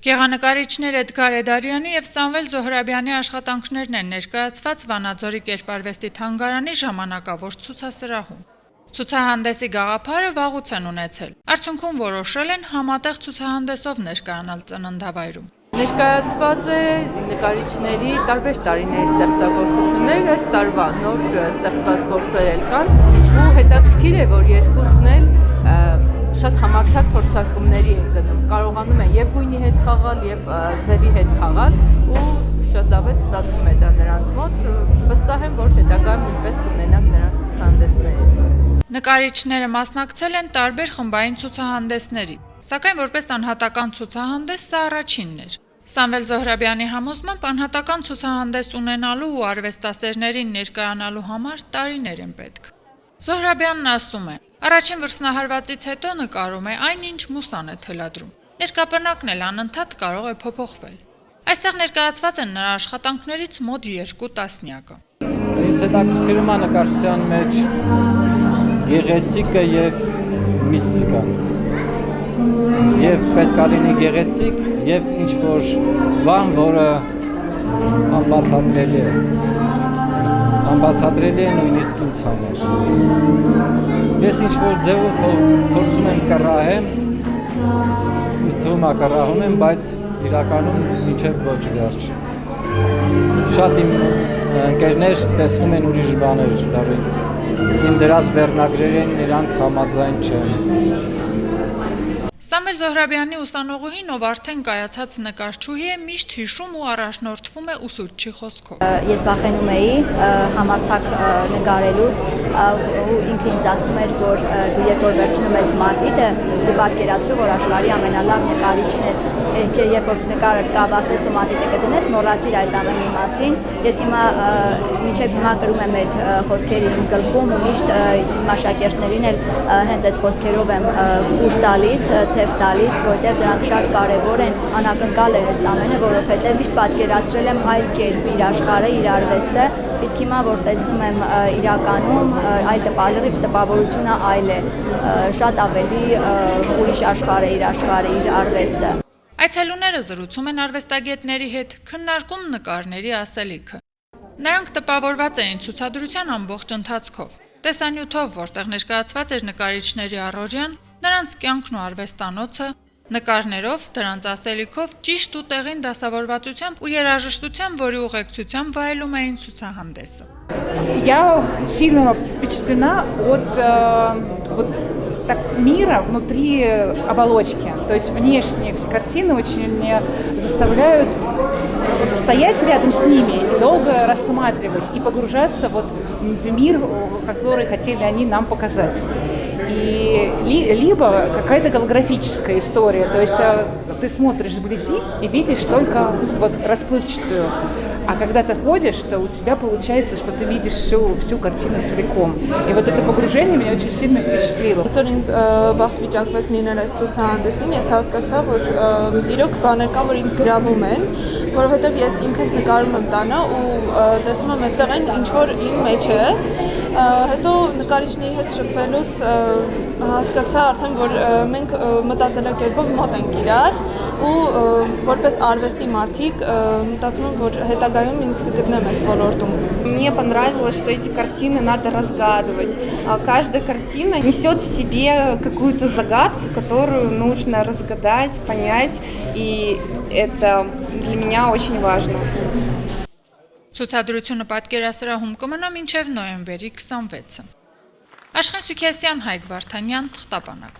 Գեղանկարիչներ Էդգար Էդարյանի և Սամվել Զոհրաբյանի աշխատանքներն են ներկայացված Վանաձորի կերպարվեստի թանգարանի ժամանակավոր ցուցասրահում։ Ցուցահանդեսի գաղափարը վաղուց են ունեցել, արդյունքում որոշել են համատեղ ցուցահանդեսով ներկայանալ ծննդավայրում։ Ներկայացված է նկարիչների տարբեր տարիների ստեղծագործություններ, այս տարվա նոր ստեղծված գործեր էլ կան, ու հետաքրքիր է, որ երկուսն էլ շատ համարձակ փորձարկումների են գնում, կարողանում են եւ գույնի հետ խաղալ, եւ ձևի հետ խաղալ, ու շատ լավ է ստացվում է դա նրանց մոտ, վստահ եմ, որ հետագայում նույնպես կունենանք նրանց ցուցահանդեսներից։ Նկարիչները մասնակցել են տարբեր խմբային ցուցահանդեսների, սակայն որպես անհատական ցուցահանդես սա առաջինն էր։ Սամվել Զոհրաբյանի համոզմամբ անհատական ցուցահանդես ունենալու ու արվեստասերներին ներկայանալու համար տարիներ են պետք։ Զոհրաբյանն ասում է. առաջին վրձնահարվածից հետո նկարում է այն, ինչ մուսան է թելադրում։ Ներկապնակն էլ անընդհատ կարող է փոփոխվել։ Այստեղ ներկայացված են նրա աշխատանքներից մոտ 2 տասնյակը։ Ինձ հետաքրքրում է նկարչության մեջ գեղեցիկը եւ միստիկան։ Եվ պետք է լինի գեղեցիկ եւ ինչ-որ բան, որը անբացատրելի է։ Անբացատրելի է նույնիսկ ինձ համար։ Ես ինչ-որ ձևով փորձում եմ կռահեմ, ինձ թվում է կռահում եմ, բայց իրականում մինչև ոչ վերջ։ Շատ իմ ընկերներ տեսնում են ուրիշ բաներ, իմ դրած բեռնագրերին իրանք համաձայն չեն։ Սամվել Զոհրաբյանի ուսանողուհին, ով արդեն կայացած նկարչուհի է, միշտ հիշում ու առաջնորդվում է ուսուցչի խոսքով։ Ես վախենում էի համարձակ նկարելուց, ու ինքը ինձ ասում էր, որ դու երբ որ վերցնում ես մարտիտը, դու պատկերացրու, որ աշխարհի ամենալավ նկարիչն ես։ Երբ որ նկարը կավարտես ու մարտիտը կդնես, մոռացիր այդ ամենի մասին։ Ես հիմա մինչև հիմա կրում եմ այդ խոսքերը իմ գլխում ու միշտ իմ աշակերտներին էլ հենց այդ խոսքերով եմ ուժ տալիս, թեև տալիս, որտեղ դրանք շատ կարևոր են, անակնկալ է այս ամենը, որովհետև միշտ պատկերացրել եմ այլ կերպ իր աշխարհը, իր արվեստը, իսկ հիմա որ տեսնում եմ իրականում այլ տպավորությունը այլ է, շատ ավելի ուրիշ աշխարհ է իր աշխարհը, իր արվեստը։ Այցելուները զրուցում են արվեստագետների հետ, քննարկում նկարների ասելիքը։ Նրանք տպավորված էին ցուցադրության ամբողջ ընթացքով, տեսանյութով, որտեղ ներկայացված էր նկարիչների առօրյան, նրանց կյանքն ու արվեստանոցը, նկարներով, դրանց ասելիքով, ճիշտ ու տեղին դասավորվածությամբ ու երաժշտությամբ, որի ուղեկցությամբ վայելում էին ցուցահանդեսը։ Я сильно впечатлена от мира внутри оболочки. То есть внешние картины очень заставляют стоять рядом с ними и долго рассматривать и погружаться в мир, который хотели они нам показать. И либо какая-то голографическая история, то есть ты смотришь вблизи и видишь только расплывчатую. А когда ты ходишь, то у тебя получается, что ты видишь всю картину целиком. И это погружение меня очень сильно впечатлило. Որին վաղ վիճակվեց լինել այս ցուցահանդեսին, ես հասկացա, որ իրոք բաներ կան, որ ինձ գրավում են, որովհետև ես ինքս նկարում եմ տանը ու տեսնում եմ այստեղ այն ինչ որ իմ մեջ է, հետո նկարիչների հետ շփվելուց հասկացա արդեն, որ մենք մտածելակերպով մոտ ենք իրար ու որպես արվեստի մարդիկ մտածում եմ, որ հետագայում ինձ կգտնեմ այս ոլորտում։ Мне понравилось, что эти картины надо разгадывать. Каждая картина несет в себе какую-то загадку, которую нужно разгадать, понять, и это для меня очень важно. Ցուցադրությունը պատկերասրահում կմնա մինչև նոյեմբերի 26-ը։ Աշխեն Սուքիասյան, Հայկ Վարդանյան, Թղթապանակ։